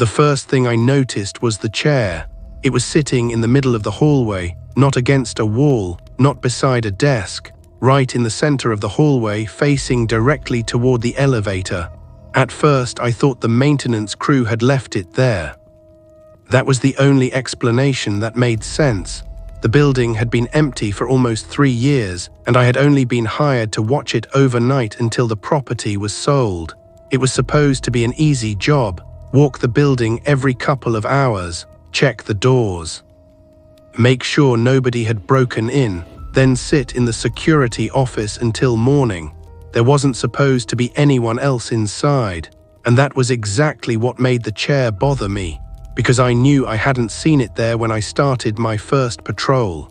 The first thing I noticed was the chair. It was sitting in the middle of the hallway, not against a wall, not beside a desk, right in the center of the hallway, facing directly toward the elevator. At first, I thought the maintenance crew had left it there. That was the only explanation that made sense. The building had been empty for almost 3 years, and I had only been hired to watch it overnight until the property was sold. It was supposed to be an easy job: walk the building every couple of hours, check the doors, make sure nobody had broken in, then sit in the security office until morning. There wasn't supposed to be anyone else inside, and that was exactly what made the chair bother me, because I knew I hadn't seen it there when I started my first patrol.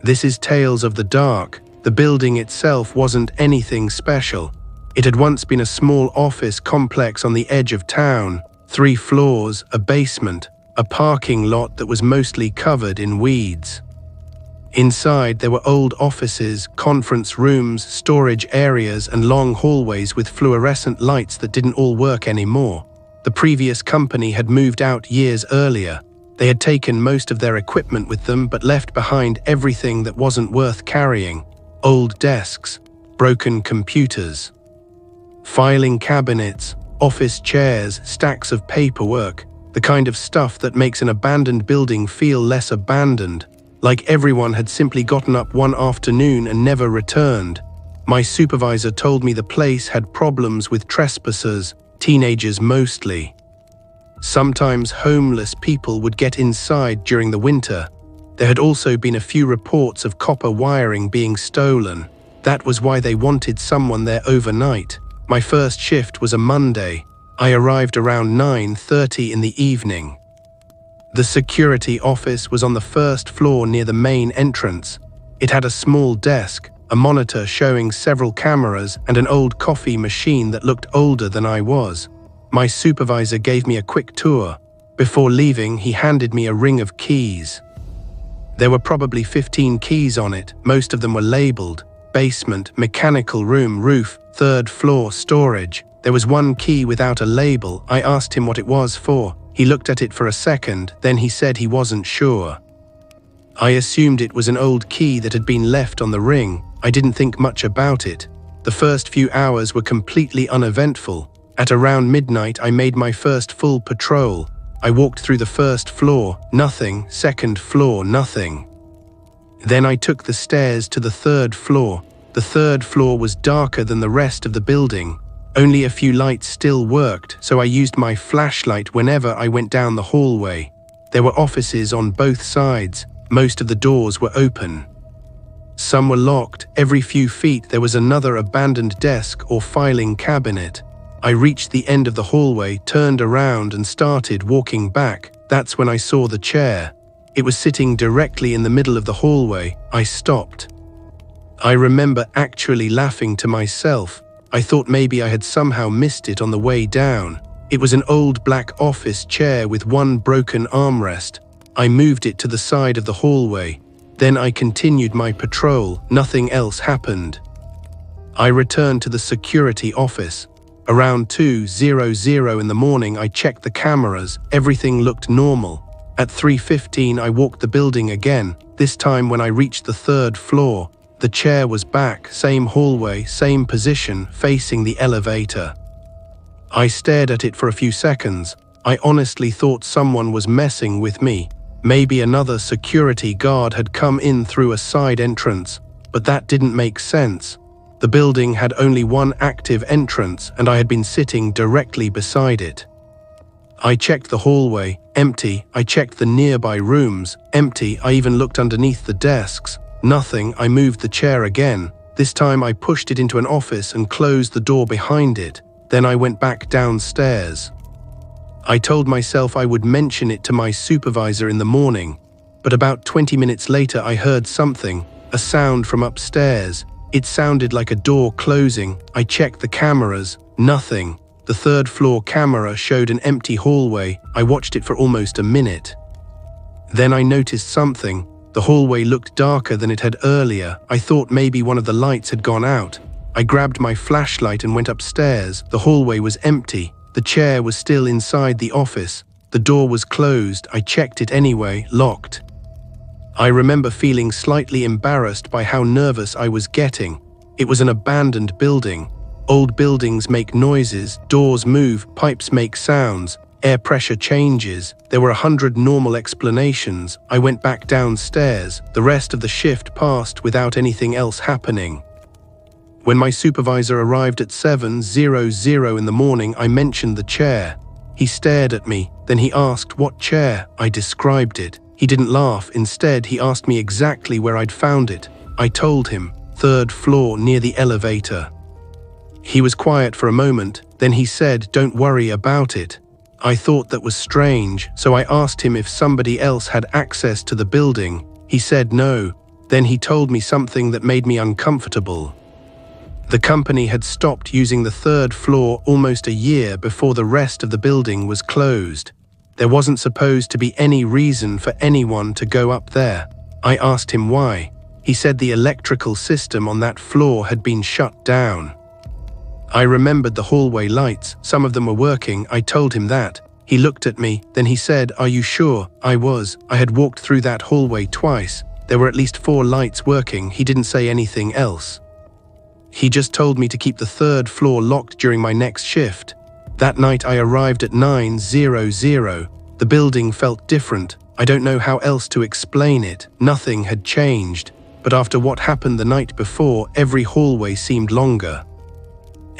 This is Tales of the Dark. The building itself wasn't anything special. It had once been a small office complex on the edge of town, 3 floors, a basement, a parking lot that was mostly covered in weeds. Inside, there were old offices, conference rooms, storage areas, and long hallways with fluorescent lights that didn't all work anymore. The previous company had moved out years earlier. They had taken most of their equipment with them but left behind everything that wasn't worth carrying: old desks, broken computers, filing cabinets, office chairs, stacks of paperwork, the kind of stuff that makes an abandoned building feel less abandoned, like everyone had simply gotten up one afternoon and never returned. My supervisor told me the place had problems with trespassers, teenagers mostly. Sometimes homeless people would get inside during the winter. There had also been a few reports of copper wiring being stolen. That was why they wanted someone there overnight. My first shift was a Monday. I arrived around 9:30 in the evening. The security office was on the first floor near the main entrance. It had a small desk, a monitor showing several cameras, and an old coffee machine that looked older than I was. My supervisor gave me a quick tour. Before leaving, he handed me a ring of keys. There were probably 15 keys on it. Most of them were labeled: basement, mechanical room, roof, 3rd floor, storage. There was one key without a label. I asked him what it was for. He looked at it for a second, then he said he wasn't sure. I assumed it was an old key that had been left on the ring. I didn't think much about it. The first few hours were completely uneventful. At around midnight, I made my first full patrol. I walked through the 1st floor, nothing. 2nd floor, nothing. Then I took the stairs to the 3rd floor. The 3rd floor was darker than the rest of the building. Only a few lights still worked, so I used my flashlight whenever I went down the hallway. There were offices on both sides. Most of the doors were open. Some were locked. Every few feet there was another abandoned desk or filing cabinet. I reached the end of the hallway, turned around and started walking back. That's when I saw the chair. It was sitting directly in the middle of the hallway. I stopped. I remember actually laughing to myself. I thought maybe I had somehow missed it on the way down. It was an old black office chair with one broken armrest. I moved it to the side of the hallway. Then I continued my patrol. Nothing else happened. I returned to the security office. Around 2:00 in the morning, I checked the cameras. Everything looked normal. At 3:15, I walked the building again. This time when I reached the 3rd floor, the chair was back, same hallway, same position, facing the elevator. I stared at it for a few seconds. I honestly thought someone was messing with me. Maybe another security guard had come in through a side entrance, but that didn't make sense. The building had only one active entrance, and I had been sitting directly beside it. I checked the hallway, empty. I checked the nearby rooms, empty. I even looked underneath the desks. Nothing. I moved the chair again. This time I pushed it into an office and closed the door behind it. Then I went back downstairs. I told myself I would mention it to my supervisor in the morning, but about 20 minutes later I heard something, a sound from upstairs. It sounded like a door closing. I checked the cameras. Nothing. The 3rd floor camera showed an empty hallway. I watched it for almost a minute. Then I noticed something. The hallway looked darker than it had earlier. I thought maybe one of the lights had gone out. I grabbed my flashlight and went upstairs. The hallway was empty. The chair was still inside the office. The door was closed. I checked it anyway, locked. I remember feeling slightly embarrassed by how nervous I was getting. It was an abandoned building. Old buildings make noises, doors move, pipes make sounds, air pressure changes. There were 100 normal explanations. I went back downstairs. The rest of the shift passed without anything else happening. When my supervisor arrived at 7:00 in the morning, I mentioned the chair. He stared at me, then he asked what chair. I described it. He didn't laugh. Instead, he asked me exactly where I'd found it. I told him, 3rd floor near the elevator. He was quiet for a moment, then he said, "Don't worry about it." I thought that was strange, so I asked him if somebody else had access to the building. He said no. Then he told me something that made me uncomfortable. The company had stopped using the 3rd floor almost a year before the rest of the building was closed. There wasn't supposed to be any reason for anyone to go up there. I asked him why. He said the electrical system on that floor had been shut down. I remembered the hallway lights. Some of them were working. I told him that. He looked at me, then he said, "Are you sure?" I was. I had walked through that hallway twice. There were at least 4 lights working. He didn't say anything else. He just told me to keep the 3rd floor locked during my next shift. That night I arrived at 9:00. The building felt different. I don't know how else to explain it. Nothing had changed. But after what happened the night before, every hallway seemed longer.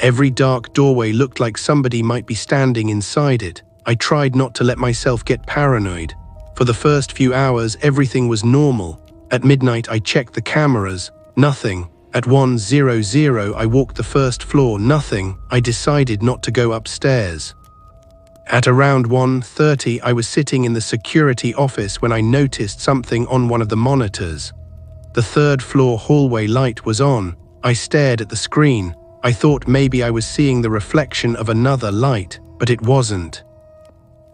Every dark doorway looked like somebody might be standing inside it. I tried not to let myself get paranoid. For the first few hours, everything was normal. At midnight, I checked the cameras. Nothing. At 1:00, I walked the 1st floor. Nothing. I decided not to go upstairs. At around 1:30, I was sitting in the security office when I noticed something on one of the monitors. The 3rd floor hallway light was on. I stared at the screen. I thought maybe I was seeing the reflection of another light, but it wasn't.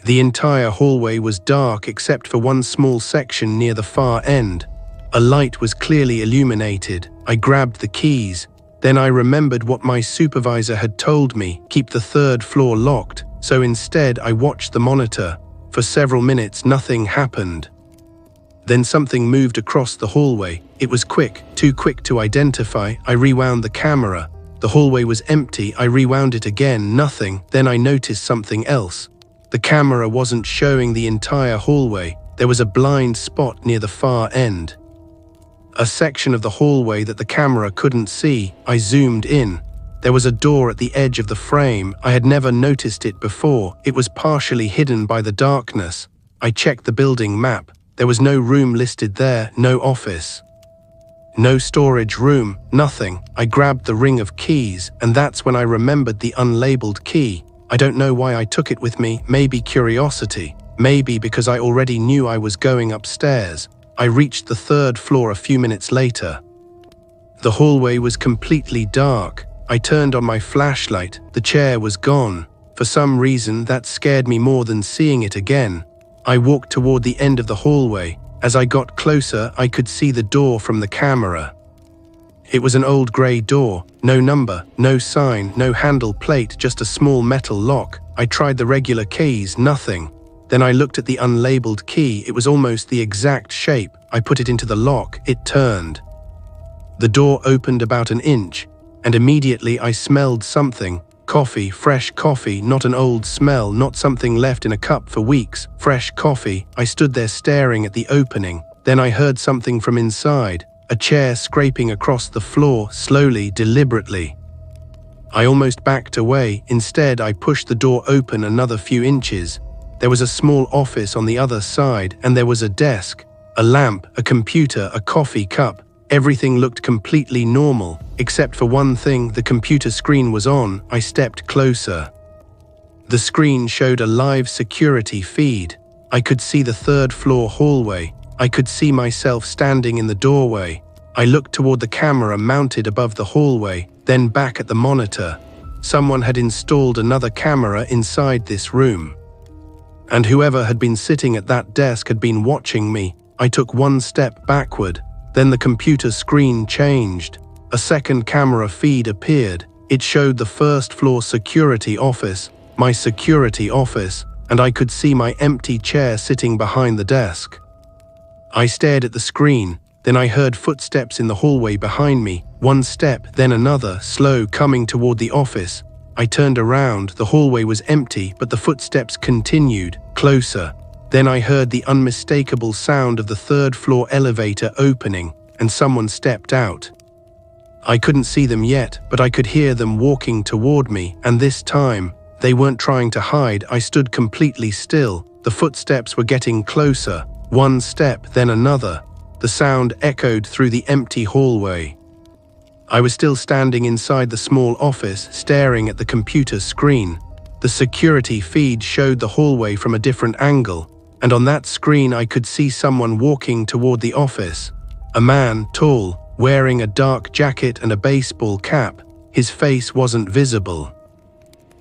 The entire hallway was dark except for one small section near the far end. A light was clearly illuminated. I grabbed the keys. Then I remembered what my supervisor had told me, keep the 3rd floor locked, so instead I watched the monitor. For several minutes nothing happened. Then something moved across the hallway. It was quick, too quick to identify. I rewound the camera. The hallway was empty. I rewound it again, nothing. Then I noticed something else. The camera wasn't showing the entire hallway. There was a blind spot near the far end. A section of the hallway that the camera couldn't see. I zoomed in. There was a door at the edge of the frame. I had never noticed it before. It was partially hidden by the darkness. I checked the building map. There was no room listed there, no office. No storage room, nothing. I grabbed the ring of keys, and that's when I remembered the unlabeled key. I don't know why I took it with me, maybe curiosity. Maybe because I already knew I was going upstairs. I reached the 3rd floor a few minutes later. The hallway was completely dark. I turned on my flashlight. The chair was gone. For some reason, that scared me more than seeing it again. I walked toward the end of the hallway. As I got closer, I could see the door from the camera. It was an old grey door. No number, no sign, no handle plate, just a small metal lock. I tried the regular keys, nothing. Then I looked at the unlabeled key. It was almost the exact shape. I put it into the lock. It turned. The door opened about an inch, and immediately I smelled something. Coffee, fresh coffee, not an old smell, not something left in a cup for weeks. Fresh coffee. I stood there staring at the opening. Then I heard something from inside. A chair scraping across the floor, slowly, deliberately. I almost backed away. Instead, I pushed the door open another few inches. There was a small office on the other side, and there was a desk, a lamp, a computer, a coffee cup. Everything looked completely normal, except for one thing. The computer screen was on. I stepped closer. The screen showed a live security feed. I could see the 3rd floor hallway. I could see myself standing in the doorway. I looked toward the camera mounted above the hallway, then back at the monitor. Someone had installed another camera inside this room. And whoever had been sitting at that desk had been watching me. I took one step backward. Then the computer screen changed. A second camera feed appeared. It showed the 1st floor security office. my security office, and I could see my empty chair sitting behind the desk. I stared at the screen, then I heard footsteps in the hallway behind me, one step, then another, slow, coming toward the office. I turned around, the hallway was empty, but the footsteps continued, closer. Then I heard the unmistakable sound of the third-floor elevator opening, and someone stepped out. I couldn't see them yet, but I could hear them walking toward me, and this time, they weren't trying to hide. I stood completely still. The footsteps were getting closer, one step, then another. The sound echoed through the empty hallway. I was still standing inside the small office, staring at the computer screen. The security feed showed the hallway from a different angle, and on that screen I could see someone walking toward the office. A man, tall, wearing a dark jacket and a baseball cap. His face wasn't visible.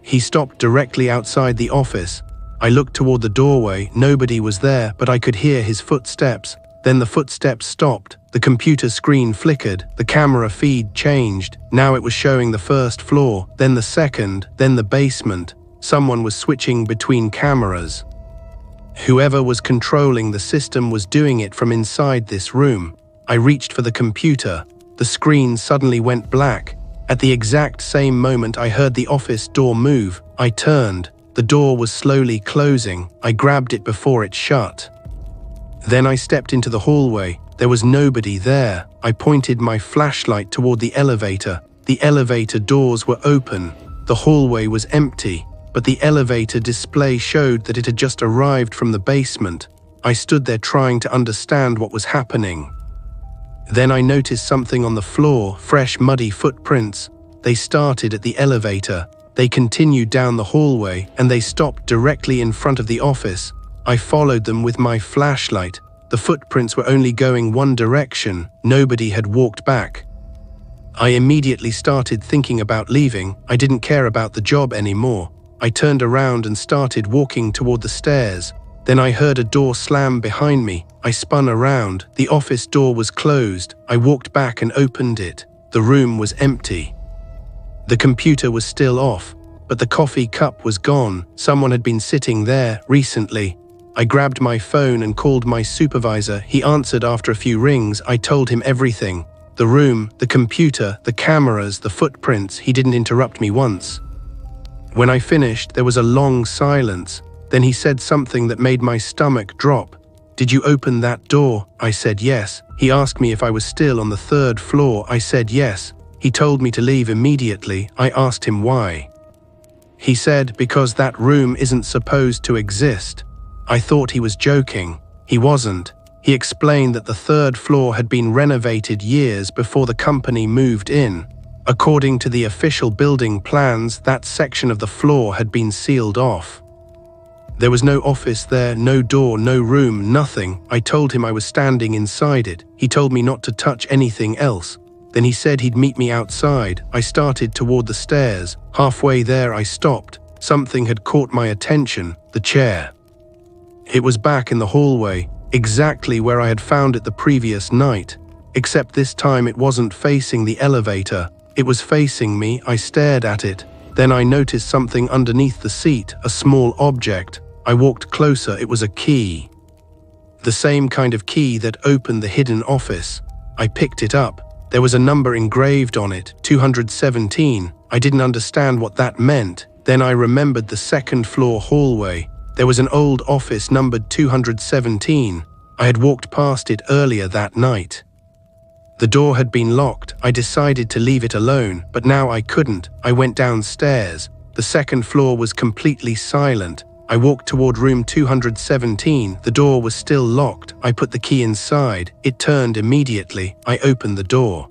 He stopped directly outside the office. I looked toward the doorway. Nobody was there, but I could hear his footsteps. Then the footsteps stopped. The computer screen flickered. The camera feed changed. Now it was showing the first floor, then the second, then the basement. Someone was switching between cameras. Whoever was controlling the system was doing it from inside this room. I reached for the computer. The screen suddenly went black. At the exact same moment I heard the office door move. I turned. The door was slowly closing. I grabbed it before it shut. Then I stepped into the hallway. There was nobody there. I pointed my flashlight toward the elevator. The elevator doors were open. The hallway was empty, but the elevator display showed that it had just arrived from the basement. I stood there trying to understand what was happening. Then I noticed something on the floor, fresh muddy footprints. They started at the elevator. They continued down the hallway, and they stopped directly in front of the office. I followed them with my flashlight. The footprints were only going one direction. Nobody had walked back. I immediately started thinking about leaving. I didn't care about the job anymore. I turned around and started walking toward the stairs. Then I heard a door slam behind me. I spun around. The office door was closed. I walked back and opened it. The room was empty. The computer was still off, but the coffee cup was gone. Someone had been sitting there recently. I grabbed my phone and called my supervisor. He answered after a few rings. I told him everything. The room, the computer, the cameras, the footprints. He didn't interrupt me once. When I finished, there was a long silence. Then he said something that made my stomach drop. "Did you open that door?" I said yes. He asked me if I was still on the third floor. I said yes. He told me to leave immediately. I asked him why. He said because that room isn't supposed to exist. I thought he was joking. He wasn't. He explained that the third floor had been renovated years before the company moved in. According to the official building plans, that section of the floor had been sealed off. There was no office there, no door, no room, nothing. I told him I was standing inside it. He told me not to touch anything else. Then he said he'd meet me outside. I started toward the stairs. Halfway there I stopped. Something had caught my attention, the chair. It was back in the hallway, exactly where I had found it the previous night. Except this time it wasn't facing the elevator. It was facing me. I stared at it. Then I noticed something underneath the seat, a small object. I walked closer. It was a key. The same kind of key that opened the hidden office. I picked it up. There was a number engraved on it, 217. I didn't understand what that meant. Then I remembered the second floor hallway. There was an old office numbered 217. I had walked past it earlier that night. The door had been locked. I decided to leave it alone, but now I couldn't. I went downstairs. The second floor was completely silent. I walked toward room 217. The door was still locked. I put the key inside. It turned immediately. I opened the door.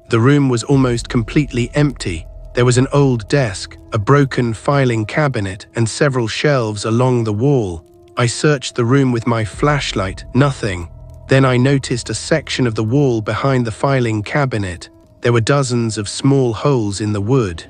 The room was almost completely empty. There was an old desk, a broken filing cabinet, and several shelves along the wall. I searched the room with my flashlight. Nothing. Then I noticed a section of the wall behind the filing cabinet. There were dozens of small holes in the wood.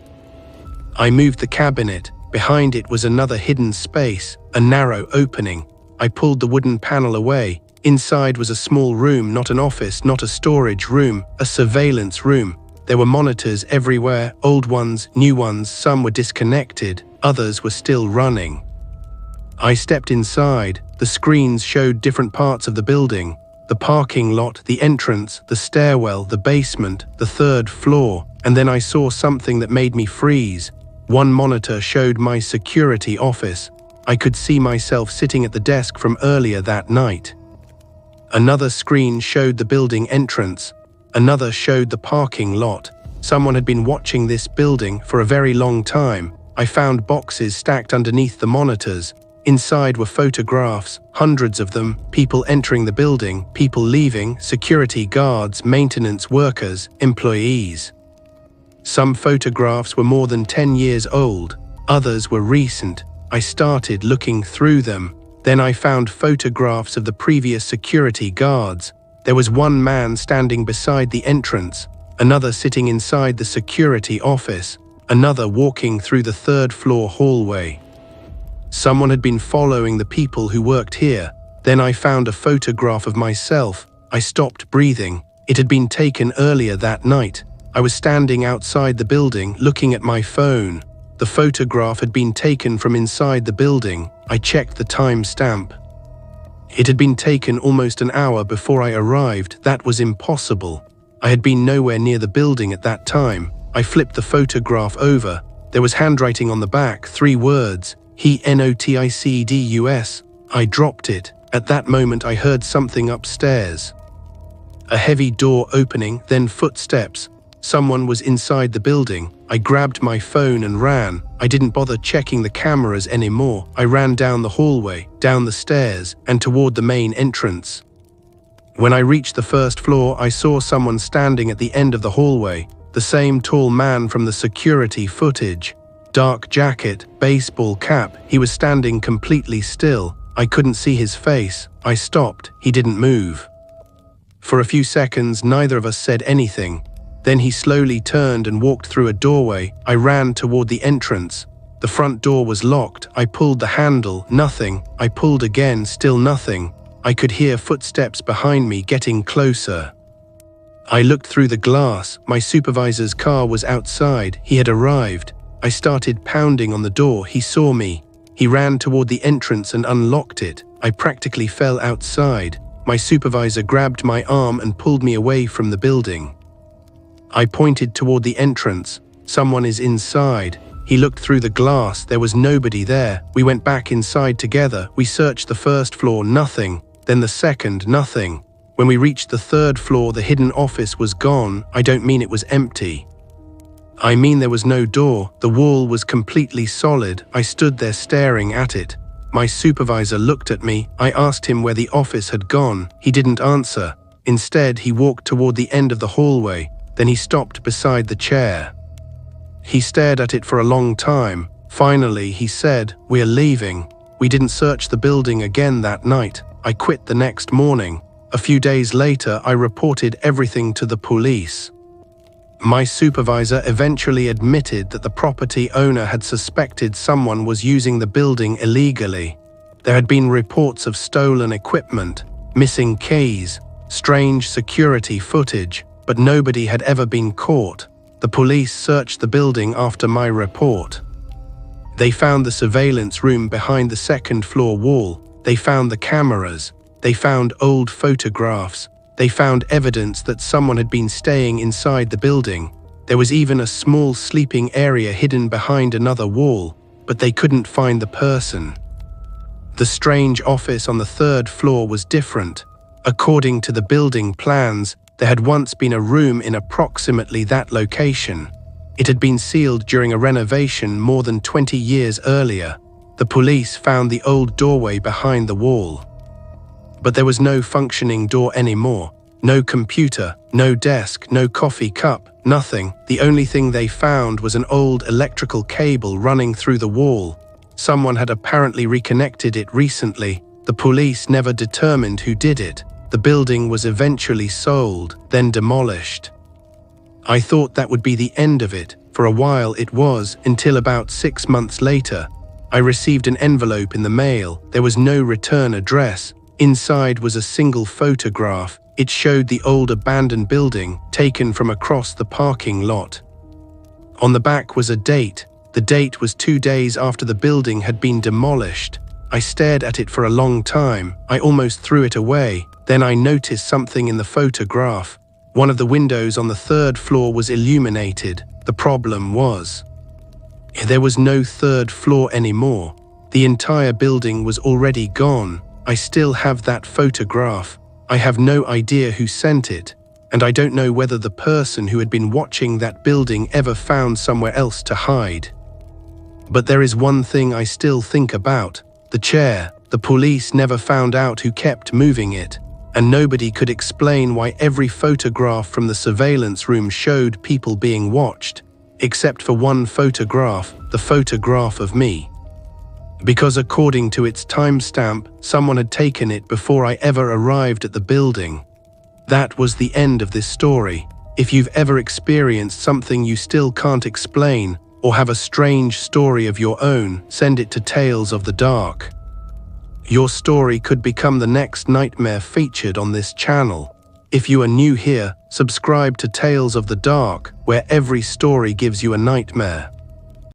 I moved the cabinet. Behind it was another hidden space, a narrow opening. I pulled the wooden panel away. Inside was a small room, not an office, not a storage room, a surveillance room. There were monitors everywhere, old ones, new ones, some were disconnected. Others were still running. I stepped inside. The screens showed different parts of the building: the parking lot, the entrance, the stairwell, the basement, the third floor, and then I saw something that made me freeze. One monitor showed my security office. I could see myself sitting at the desk from earlier that night. Another screen showed the building entrance. Another showed the parking lot. Someone had been watching this building for a very long time. I found boxes stacked underneath the monitors. Inside were photographs, hundreds of them, people entering the building, people leaving, security guards, maintenance workers, employees. Some photographs were more than 10 years old, others were recent. I started looking through them. Then I found photographs of the previous security guards. There was one man standing beside the entrance, another sitting inside the security office, another walking through the third-floor hallway. Someone had been following the people who worked here. Then I found a photograph of myself. I stopped breathing. It had been taken earlier that night. I was standing outside the building looking at my phone. The photograph had been taken from inside the building. I checked the time stamp. It had been taken almost an hour before I arrived. That was impossible. I had been nowhere near the building at that time. I flipped the photograph over. There was handwriting on the back, 3 words: He noticedus. I dropped it. At that moment I heard something upstairs. A heavy door opening, then footsteps. Someone was inside the building. I grabbed my phone and ran. I didn't bother checking the cameras anymore. I ran down the hallway, down the stairs, and toward the main entrance. When I reached the first floor, I saw someone standing at the end of the hallway. The same tall man from the security footage. Dark jacket, baseball cap. He was standing completely still. I couldn't see his face. I stopped. He didn't move. For a few seconds, neither of us said anything. Then he slowly turned and walked through a doorway. I ran toward the entrance. The front door was locked. I pulled the handle. Nothing. I pulled again. Still nothing. I could hear footsteps behind me getting closer. I looked through the glass. My supervisor's car was outside. He had arrived. I started pounding on the door. He saw me. He ran toward the entrance and unlocked it. I practically fell outside. My supervisor grabbed my arm and pulled me away from the building. I pointed toward the entrance. Someone is inside. He looked through the glass. There was nobody there. We went back inside together. We searched the first floor. Nothing. Then the second. Nothing. When we reached the third floor, the hidden office was gone. I don't mean it was empty. I mean there was no door. The wall was completely solid. I stood there staring at it. My supervisor looked at me. I asked him where the office had gone. He didn't answer. Instead, he walked toward the end of the hallway. Then he stopped beside the chair. He stared at it for a long time. Finally, he said, "We're leaving." We didn't search the building again that night. I quit the next morning. A few days later, I reported everything to the police. My supervisor eventually admitted that the property owner had suspected someone was using the building illegally. There had been reports of stolen equipment, missing keys, strange security footage, but nobody had ever been caught. The police searched the building after my report. They found the surveillance room behind the second-floor wall. They found the cameras. They found old photographs. They found evidence that someone had been staying inside the building. There was even a small sleeping area hidden behind another wall, but they couldn't find the person. The strange office on the third floor was different. According to the building plans, there had once been a room in approximately that location. It had been sealed during a renovation more than 20 years earlier. The police found the old doorway behind the wall. But there was no functioning door anymore. No computer, no desk, no coffee cup, nothing. The only thing they found was an old electrical cable running through the wall. Someone had apparently reconnected it recently. The police never determined who did it. The building was eventually sold, then demolished. I thought that would be the end of it. For a while it was, until about 6 months later. I received an envelope in the mail. There was no return address. Inside was a single photograph. It showed the old abandoned building, taken from across the parking lot. On the back was a date, The date was 2 days after the building had been demolished. I stared at it for a long time. I almost threw it away. Then I noticed something in the photograph. One of the windows on the 3rd floor was illuminated. The problem was, there was no 3rd floor anymore. The entire building was already gone. I still have that photograph. I have no idea who sent it, and I don't know whether the person who had been watching that building ever found somewhere else to hide. But there is one thing I still think about: the chair. The police never found out who kept moving it, and nobody could explain why every photograph from the surveillance room showed people being watched, except for one photograph, the photograph of me. Because according to its timestamp, someone had taken it before I ever arrived at the building. That was the end of this story. If you've ever experienced something you still can't explain, or have a strange story of your own, send it to Tales of the Dark. Your story could become the next nightmare featured on this channel. If you are new here, subscribe to Tales of the Dark, where every story gives you a nightmare.